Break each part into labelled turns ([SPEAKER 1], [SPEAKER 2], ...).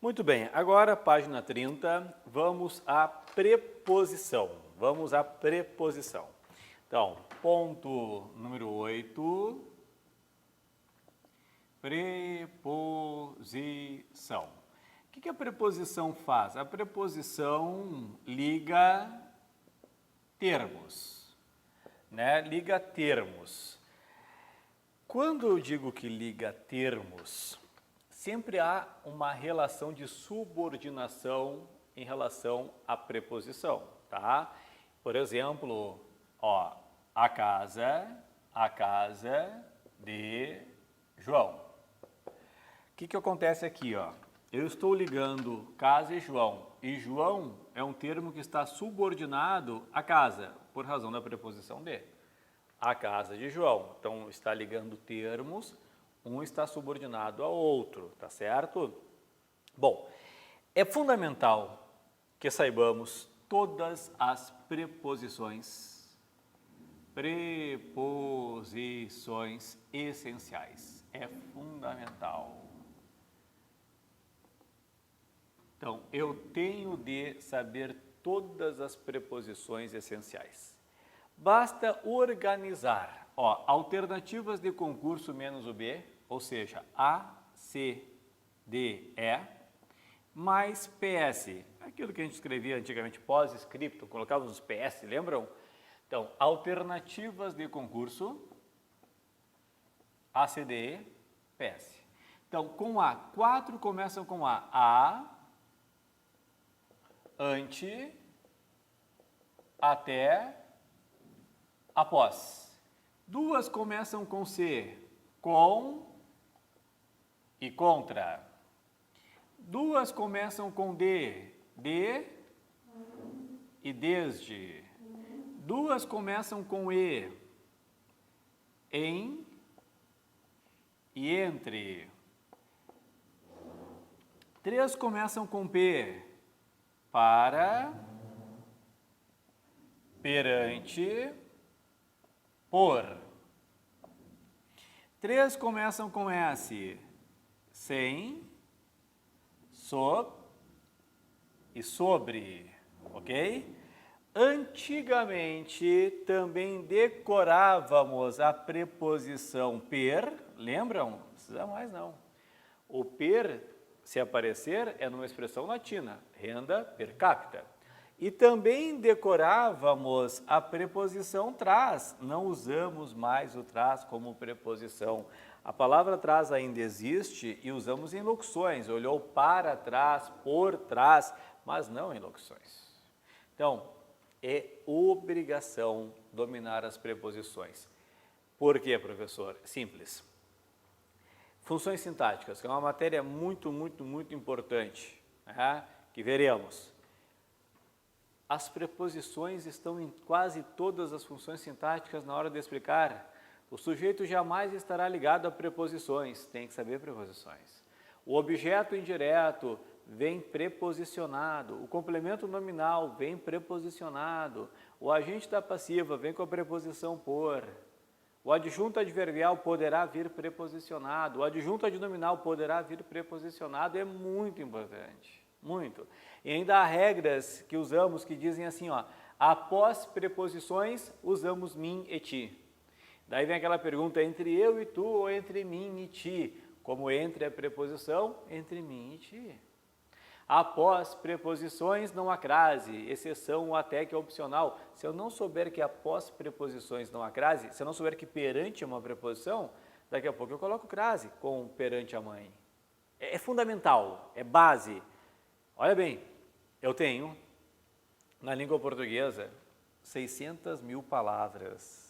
[SPEAKER 1] Muito bem, agora página 30, vamos à preposição. Vamos à preposição. Então, ponto número 8, preposição. O que a preposição faz? A preposição liga termos, né? Liga termos. Quando eu digo que liga termos, sempre há uma relação de subordinação em relação à preposição, tá? Por exemplo, ó, a casa de João. O que acontece aqui, ó? Eu estou ligando casa e João é um termo que está subordinado à casa, por razão da preposição de. A casa de João. Então, está ligando termos, um está subordinado ao outro, tá certo? Bom, é fundamental que saibamos todas as preposições essenciais. É fundamental. Então, eu tenho de saber todas as preposições essenciais. Basta organizar, ó, alternativas de concurso menos o B, ou seja, A, C, D, E, mais PS, aquilo que a gente escrevia antigamente pós-scripto, colocávamos os PS, lembram? Então, alternativas de concurso, A, C, D, E, PS. Então, com A, 4 começam com A, ante, até, após. 2 começam com C, com e contra. 2 começam com D, de e desde. 2 começam com E, em e entre. 3 começam com P, para, perante, por. 3 começam com S, sem, sob e sobre, ok? Antigamente também decorávamos a preposição per, lembram? Não precisa mais não. O per, se aparecer, é numa expressão latina, renda per capita. E também decorávamos a preposição traz, não usamos mais o traz como preposição. A palavra traz ainda existe e usamos em locuções, olhou para trás, por trás, mas não em locuções. Então, é obrigação dominar as preposições. Por quê, professor? Simples. Funções sintáticas, que é uma matéria muito importante, né, que veremos. As preposições estão em quase todas as funções sintáticas na hora de explicar. O sujeito jamais estará ligado a preposições, tem que saber preposições. O objeto indireto vem preposicionado, o complemento nominal vem preposicionado, o agente da passiva vem com a preposição por, o adjunto adverbial poderá vir preposicionado, o adjunto adnominal poderá vir preposicionado, é muito importante. Muito. E ainda há regras que usamos que dizem assim, ó, após preposições usamos mim e ti. Daí vem aquela pergunta, entre eu e tu ou entre mim e ti? Como entre a preposição, entre mim e ti. Após preposições não há crase, exceção o até que é opcional. Se eu não souber que após preposições não há crase, se eu não souber que perante é uma preposição, daqui a pouco eu coloco crase com perante a mãe. É fundamental, é base. Olha bem, eu tenho, na língua portuguesa, 600 mil palavras.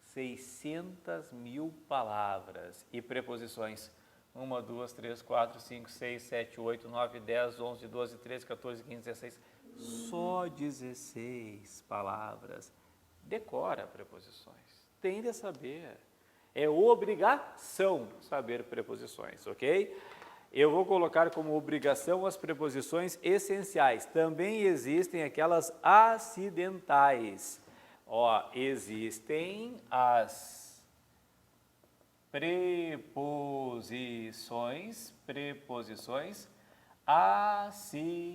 [SPEAKER 1] 600 mil palavras e preposições. 1, 2, 3, 4, 5, 6, 7, 8, 9, 10, 11, 12, 13, 14, 15, 16. Só 16 palavras. Decora preposições. Tem de saber. É obrigação saber preposições, ok? Eu vou colocar como obrigação as preposições essenciais. Também existem aquelas acidentais. Ó, existem as preposições acidentais.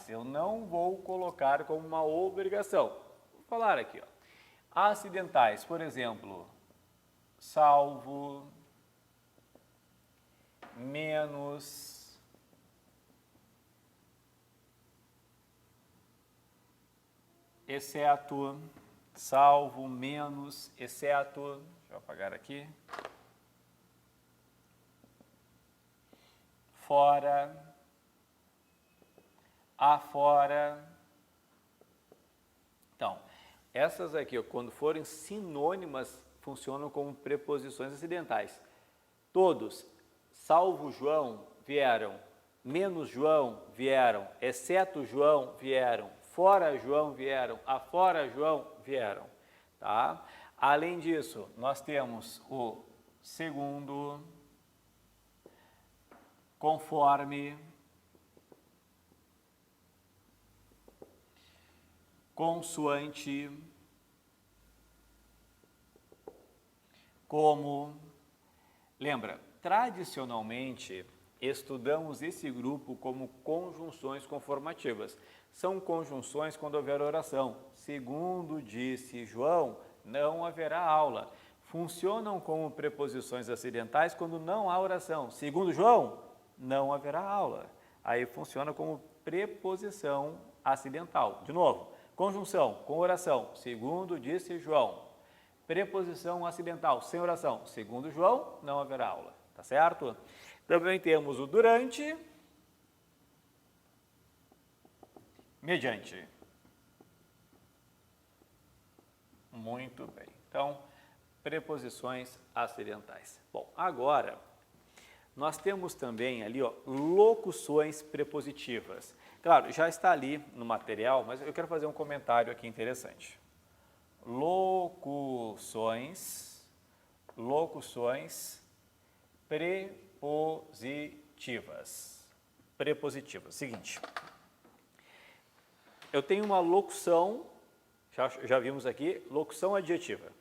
[SPEAKER 1] Eu não vou colocar como uma obrigação. Vou falar aqui, ó. Acidentais, por exemplo, salvo, menos, exceto, salvo, menos, exceto, deixa eu apagar aqui, fora, afora. Então, essas aqui, ó, quando forem sinônimas, funcionam como preposições acidentais. Todos, salvo João, vieram, menos João, vieram, exceto João, vieram, fora João, vieram, afora João, vieram. Tá? Além disso, nós temos o segundo, conforme, consoante, como. Lembra, tradicionalmente estudamos esse grupo como conjunções conformativas. São conjunções quando houver oração. Segundo disse João, não haverá aula. Funcionam como preposições acidentais quando não há oração. Segundo João, não haverá aula. Aí funciona como preposição acidental. De novo, conjunção com oração. Segundo disse João. Preposição acidental, sem oração. Segundo João, não haverá aula. Tá certo? Também temos o durante, mediante. Muito bem. Então, preposições acidentais. Bom, agora, nós temos também ali, ó, locuções prepositivas. Claro, já está ali no material, mas eu quero fazer um comentário aqui interessante. Locuções prepositivas. Seguinte, eu tenho uma locução, já vimos aqui, locução adjetiva.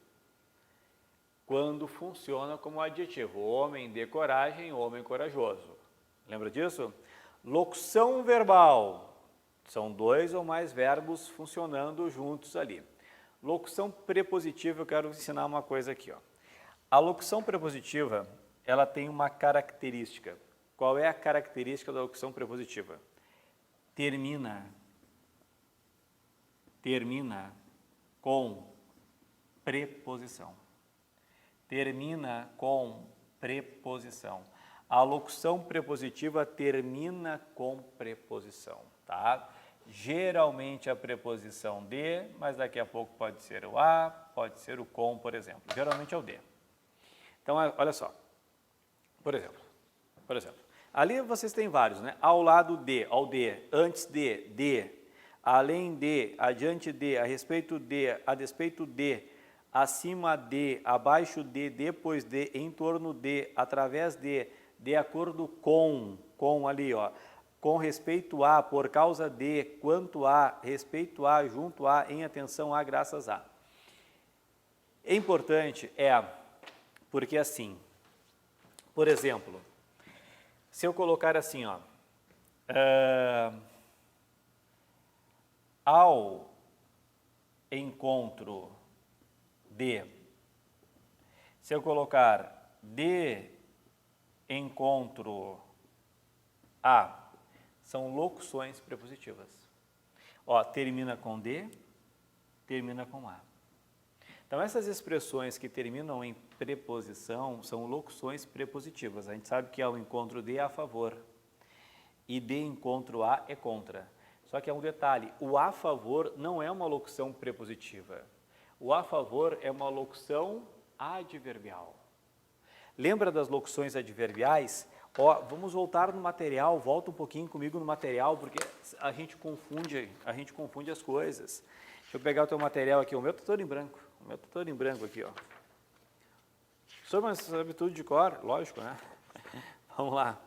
[SPEAKER 1] Quando funciona como adjetivo, homem de coragem, homem corajoso. Lembra disso? Locução verbal, são dois ou mais verbos funcionando juntos ali. Locução prepositiva, eu quero ensinar uma coisa aqui, ó. A locução prepositiva, ela tem uma característica. Qual é a característica da locução prepositiva? Termina com preposição. Termina com preposição. A locução prepositiva termina com preposição, tá? Geralmente a preposição de, mas daqui a pouco pode ser o a, pode ser o com, por exemplo. Geralmente é o de. Então, olha só. Por exemplo, ali vocês têm vários, né? Ao lado de, ao de, antes de, além de, adiante de, a respeito de, a despeito de, acima de, abaixo de, depois de, em torno de, através de acordo com ali, ó. Com respeito a, por causa de, quanto a, respeito a, junto a, em atenção a, graças a. É importante, porque assim, por exemplo, se eu colocar assim, ó, ao encontro de, se eu colocar de encontro a, são locuções prepositivas. Ó, termina com de, termina com a. Então, essas expressões que terminam em preposição são locuções prepositivas. A gente sabe que ao encontro de é a favor e de encontro a é contra. Só que há um detalhe, o a favor não é uma locução prepositiva. O a favor é uma locução adverbial. Lembra das locuções adverbiais? Ó, vamos voltar no material, volta um pouquinho comigo no material, porque a gente confunde as coisas. Deixa eu pegar o teu material aqui, o meu está todo em branco. Aqui, ó. Professor, mas sabe tudo de cor? Lógico, né? Vamos lá.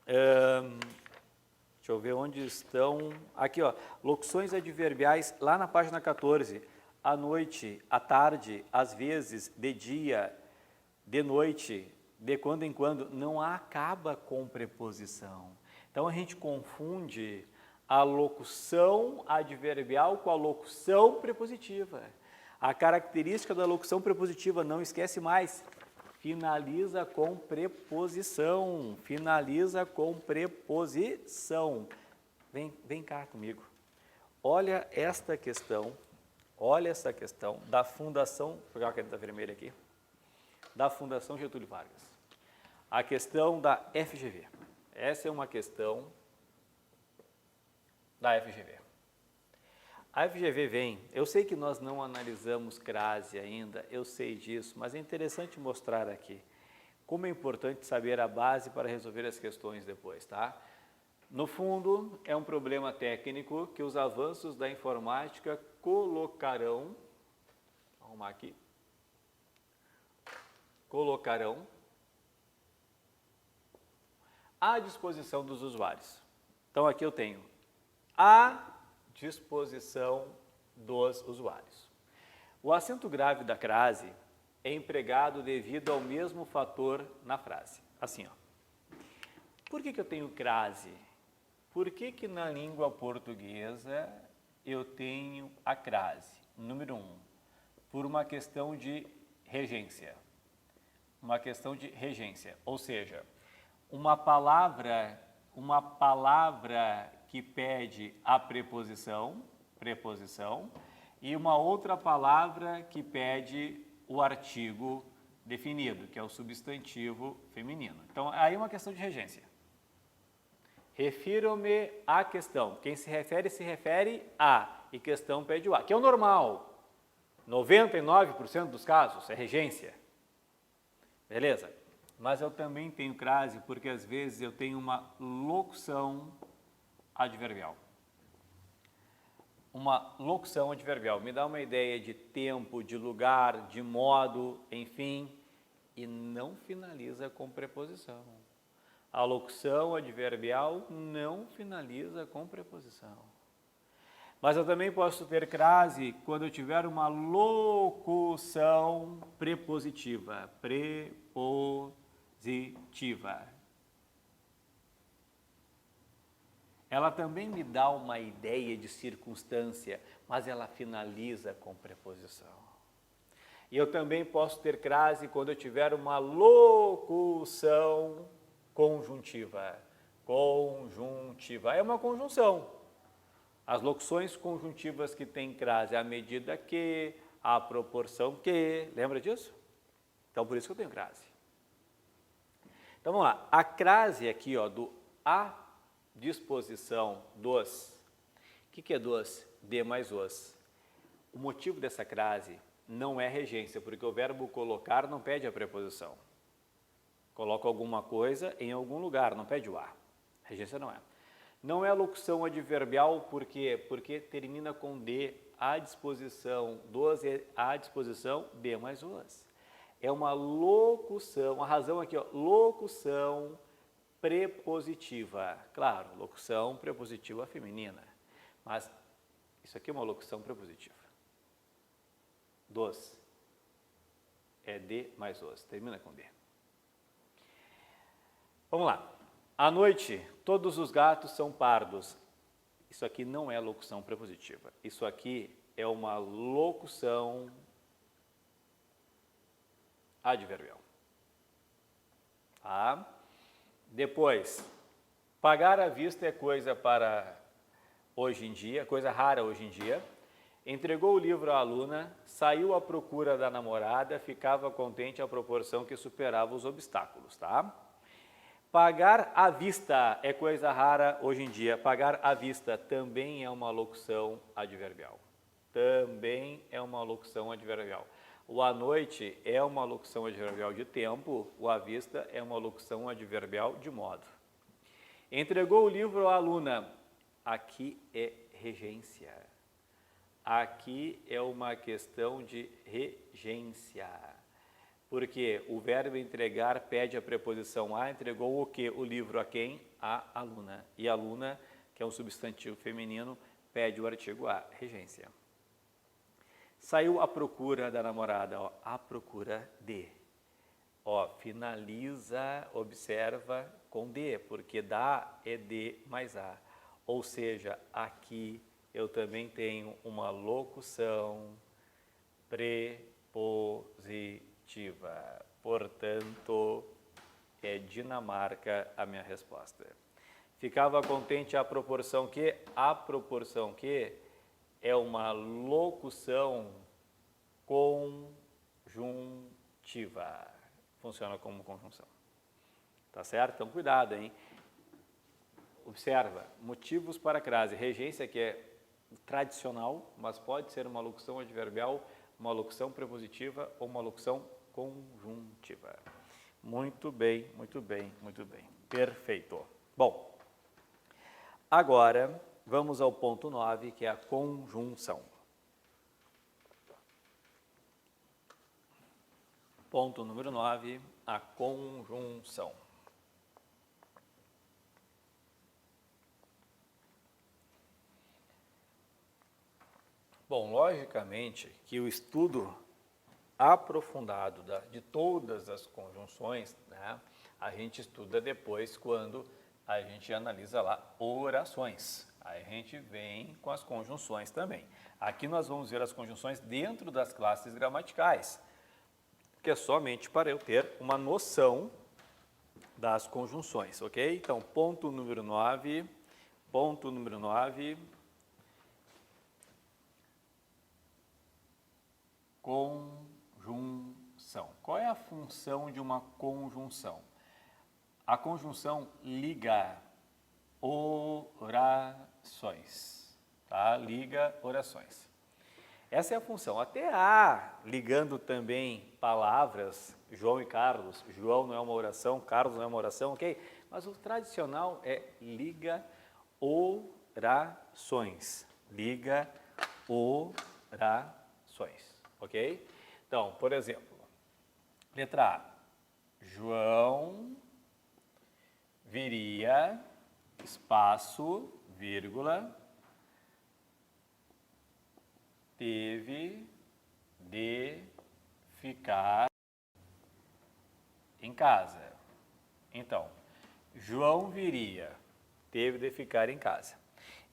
[SPEAKER 1] Deixa eu ver onde estão. Aqui, ó, locuções adverbiais, lá na página 14. À noite, à tarde, às vezes, de dia, de noite, de quando em quando, não acaba com preposição. Então a gente confunde a locução adverbial com a locução prepositiva. A característica da locução prepositiva, não esquece mais, finaliza com preposição. Finaliza com preposição. Vem cá comigo. Olha esta questão da Fundação, vou pegar a caneta vermelha aqui, da Fundação Getúlio Vargas. A questão da FGV. Essa é uma questão da FGV. A FGV vem, eu sei que nós não analisamos crase ainda, eu sei disso, mas é interessante mostrar aqui como é importante saber a base para resolver as questões depois, tá? No fundo, é um problema técnico que os avanços da informática colocarão à disposição dos usuários. Então, aqui eu tenho à disposição dos usuários. O acento grave da crase é empregado devido ao mesmo fator na frase. Assim, ó. Por que eu tenho crase? Por que na língua portuguesa eu tenho a crase? Número 1, por uma questão de regência. Uma questão de regência, ou seja, uma palavra que pede a preposição, e uma outra palavra que pede o artigo definido, que é o substantivo feminino. Então, aí é uma questão de regência. Refiro-me à questão. Quem se refere a, e questão pede o a, que é o normal. 99% dos casos é regência. Beleza? Mas eu também tenho crase porque às vezes eu tenho uma locução adverbial. Uma locução adverbial me dá uma ideia de tempo, de lugar, de modo, enfim, e não finaliza com preposição. A locução adverbial não finaliza com preposição. Mas eu também posso ter crase quando eu tiver uma locução prepositiva. Ela também me dá uma ideia de circunstância, mas ela finaliza com preposição. E eu também posso ter crase quando eu tiver uma locução conjuntiva. Conjuntiva é uma conjunção. As locuções conjuntivas que têm crase, a medida que, a proporção que, lembra disso? Então, por isso que eu tenho crase. Então, vamos lá. A crase aqui, ó, do a disposição dos, o que é dos? De mais os. O motivo dessa crase não é regência, porque o verbo colocar não pede a preposição. Coloca alguma coisa em algum lugar, não pede o a. Regência não é. Não é locução adverbial, por quê? Porque termina com de, à disposição dos, à disposição de mais os. É uma locução, a razão aqui, ó, locução prepositiva. Claro, locução prepositiva feminina, mas isso aqui é uma locução prepositiva. Dos é de mais os, termina com de. Vamos lá. À noite, todos os gatos são pardos. Isso aqui não é locução prepositiva. Isso aqui é uma locução adverbial. Tá? Depois, pagar à vista é coisa para hoje em dia, coisa rara hoje em dia. Entregou o livro à aluna, saiu à procura da namorada, ficava contente à proporção que superava os obstáculos, tá? Pagar à vista é coisa rara hoje em dia. Pagar à vista também é uma locução adverbial. Também é uma locução adverbial. O à noite é uma locução adverbial de tempo, o à vista é uma locução adverbial de modo. Entregou o livro à aluna. Aqui é regência. Aqui é uma questão de regência. Porque o verbo entregar pede a preposição a, entregou o quê? O livro a quem? A aluna. E aluna, que é um substantivo feminino, pede o artigo a, regência. Saiu à procura da namorada, ó, à procura de. Ó, finaliza, observa com D, porque dá é D mais A. Ou seja, aqui eu também tenho uma locução prepositiva. Portanto, é Dinamarca a minha resposta. Ficava contente a proporção que? A proporção que é uma locução conjuntiva. Funciona como conjunção. Tá certo? Então, cuidado, hein? Observa, motivos para a crase. Regência, que é tradicional, mas pode ser uma locução adverbial, uma locução prepositiva ou uma locução conjuntiva. Muito bem, muito bem, muito bem. Perfeito. Bom, agora vamos ao ponto 9, que é a conjunção. Ponto número 9, a conjunção. Bom, logicamente que o estudo aprofundado de todas as conjunções, né, a gente estuda depois quando a gente analisa lá orações. Aí a gente vem com as conjunções também. Aqui nós vamos ver as conjunções dentro das classes gramaticais, que é somente para eu ter uma noção das conjunções, ok? Então, ponto número 9, conjunção. Qual é a função de uma conjunção? A conjunção liga orações, tá? Liga orações. Essa é a função. Até há ligando também palavras, João e Carlos. João não é uma oração, Carlos não é uma oração, ok? Mas o tradicional é liga orações. Liga orações, ok? Então, por exemplo, letra A. João viria, espaço, vírgula, teve de ficar em casa. Então, João viria, teve de ficar em casa.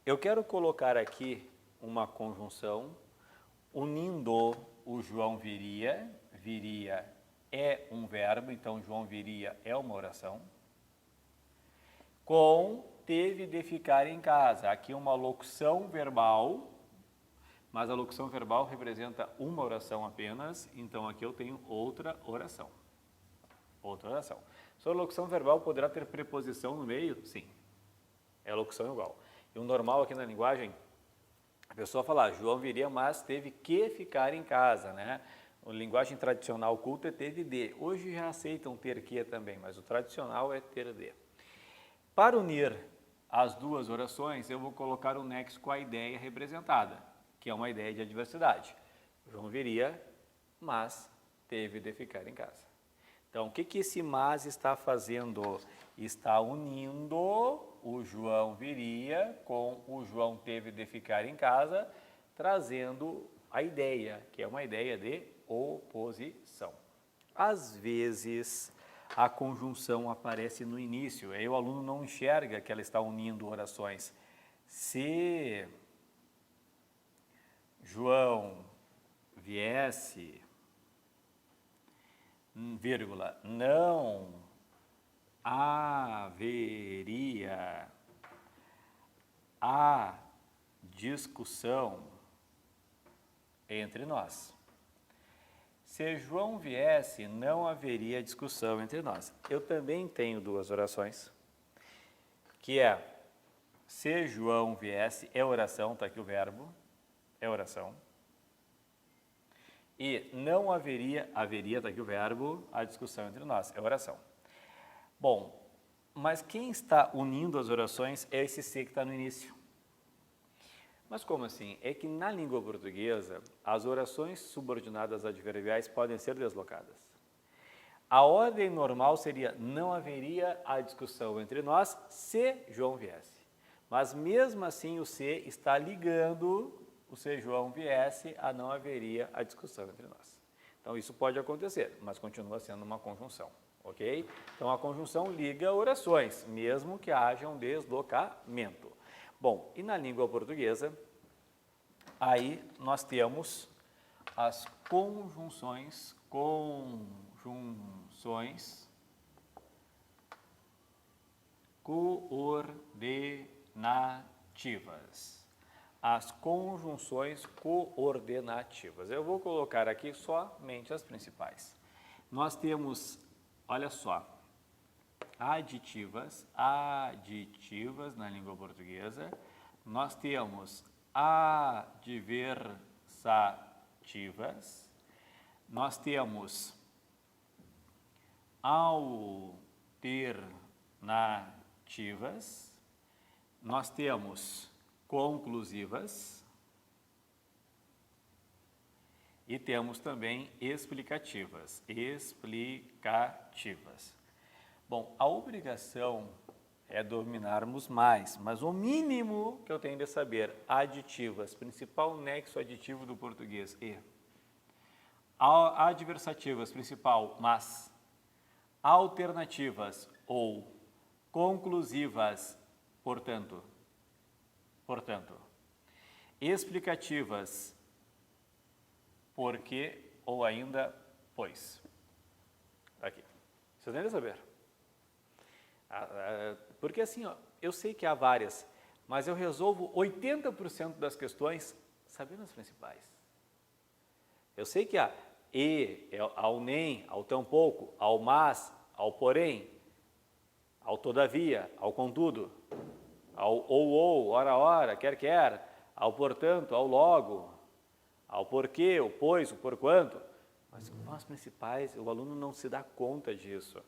[SPEAKER 1] Eu quero colocar aqui uma conjunção unindo o João viria, viria é um verbo, então João viria é uma oração, com teve de ficar em casa. Aqui uma locução verbal, mas a locução verbal representa uma oração apenas, então aqui eu tenho outra oração. Outra oração. Sua locução verbal poderá ter preposição no meio? Sim. É locução igual. E o normal aqui na linguagem, a pessoa fala, João viria, mas teve que ficar em casa, né? A linguagem tradicional culta é teve de. Hoje já aceitam ter que também, mas o tradicional é ter de. Para unir as duas orações, eu vou colocar o nexo com a ideia representada, que é uma ideia de adversidade. João viria, mas teve de ficar em casa. Então, o que esse mas está fazendo? Está unindo o João viria com o João teve de ficar em casa, trazendo a ideia, que é uma ideia de oposição. Às vezes, a conjunção aparece no início, aí o aluno não enxerga que ela está unindo orações. Se João viesse, vírgula, não haveria a discussão entre nós. Se João viesse, não haveria discussão entre nós. Eu também tenho duas orações, que é, se João viesse, é oração, está aqui o verbo, é oração. E não haveria, está aqui o verbo, a discussão entre nós, é oração. Bom, mas quem está unindo as orações é esse se que está no início. Mas como assim? É que na língua portuguesa, as orações subordinadas adverbiais podem ser deslocadas. A ordem normal seria, não haveria a discussão entre nós se João viesse. Mas mesmo assim o se está ligando o se João viesse, a não haveria a discussão entre nós. Então, isso pode acontecer, mas continua sendo uma conjunção, ok? Então, a conjunção liga orações, mesmo que haja um deslocamento. Bom, e na língua portuguesa, aí nós temos as conjunções coordenativas. As conjunções coordenativas. Eu vou colocar aqui somente as principais. Nós temos, olha só, aditivas na língua portuguesa. Nós temos adversativas. Nós temos alternativas. Nós temos conclusivas e temos também explicativas. Bom, a obrigação é dominarmos mais, mas o mínimo que eu tenho de saber, aditivas, principal nexo aditivo do português, e. Adversativas, principal, mas. Alternativas ou conclusivas, portanto. Explicativas, porque ou ainda pois. Aqui. Vocês devem saber. Porque assim, ó, eu sei que há várias, mas eu resolvo 80% das questões sabendo as principais. Eu sei que há e, ao nem, ao tampouco, ao mas, ao porém, ao todavia, ao contudo, ao ou, ora, quer, ao portanto, ao logo, ao porquê, o pois, o porquanto. Mas com as principais, o aluno não se dá conta disso.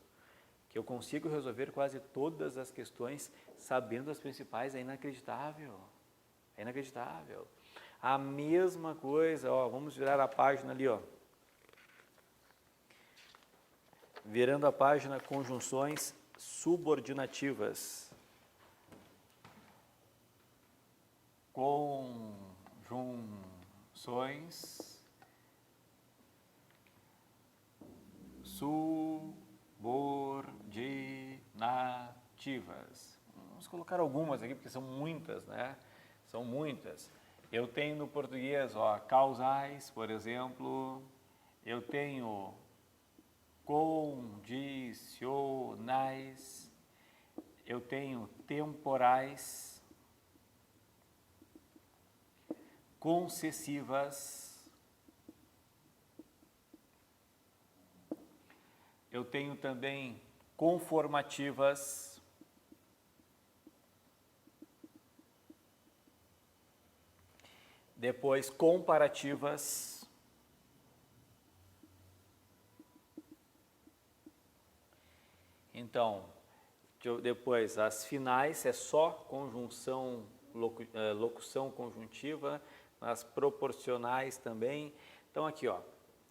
[SPEAKER 1] Que eu consigo resolver quase todas as questões sabendo as principais é inacreditável. É inacreditável. A mesma coisa, ó, vamos virar a página ali, ó. Virando a página, conjunções subordinativas. Conjunções subordinativas. Vamos colocar algumas aqui, porque são muitas, né? São muitas. Eu tenho no português, ó, causais, por exemplo. Eu tenho condicionais. Eu tenho temporais. Concessivas. Eu tenho também conformativas. Depois, comparativas. Então, depois, as finais é só conjunção, locução conjuntiva. As proporcionais também. Então, aqui, ó,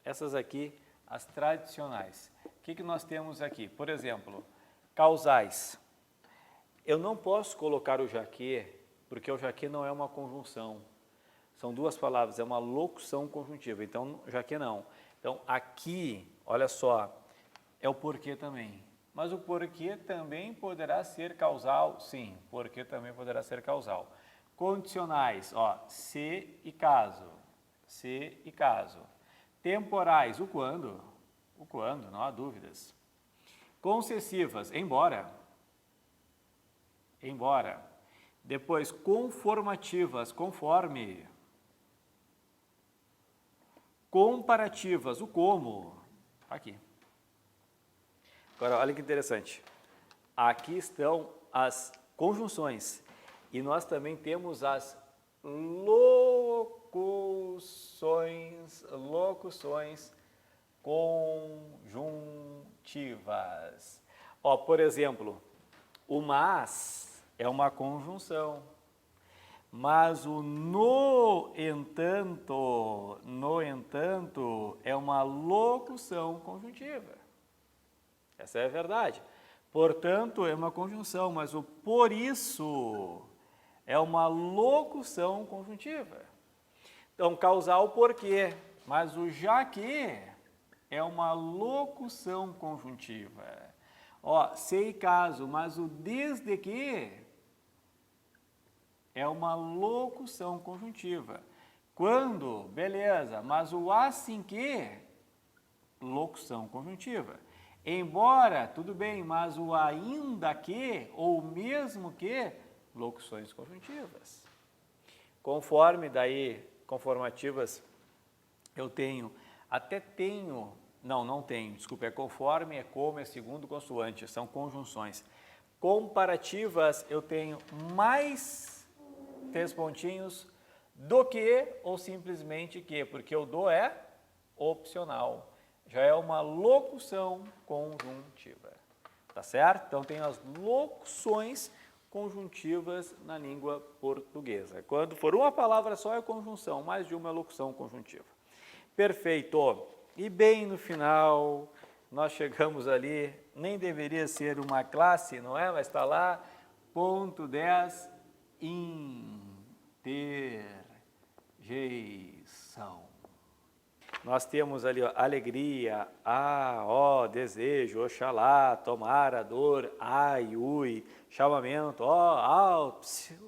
[SPEAKER 1] essas aqui, as tradicionais. O que nós temos aqui? Por exemplo, causais. Eu não posso colocar o jaquê, porque o jaquê não é uma conjunção. São duas palavras, é uma locução conjuntiva. Então, jaquê não. Então, aqui, olha só, é o porquê também. Mas o porquê também poderá ser causal? Sim, porquê também poderá ser causal. Condicionais, ó, se e caso. Se e caso. Temporais, o quando. O quando, não há dúvidas. Concessivas, embora. Embora. Depois, conformativas, conforme. Comparativas, o como. Aqui. Agora, olha que interessante. Aqui estão as conjunções. E nós também temos as locuções conjuntivas. Ó, por exemplo, o mas é uma conjunção, mas o no entanto é uma locução conjuntiva. Essa é a verdade. Portanto, é uma conjunção, mas o por isso é uma locução conjuntiva. Então, causal por quê? Mas o já que é uma locução conjuntiva. Ó, sei caso, mas o desde que é uma locução conjuntiva. Quando, beleza, mas o assim que, locução conjuntiva. Embora, tudo bem, mas o ainda que, ou mesmo que, locuções conjuntivas. Conforme daí, conformativas, eu tenho, não tenho, desculpa, é conforme, é como, é segundo consoante, são conjunções. Comparativas, eu tenho mais 3 pontinhos do que ou simplesmente que, porque o do é opcional. Já é uma locução conjuntiva, tá certo? Então, tem as locuções conjuntivas na língua portuguesa. Quando for uma palavra só é conjunção, mais de uma é locução conjuntiva. Perfeito! E bem no final, nós chegamos ali, nem deveria ser uma classe, não é? Mas está lá, ponto 10, interjeição. Nós temos ali, ó, alegria, desejo, oxalá, tomara, dor, ai, ui, chamamento, alps,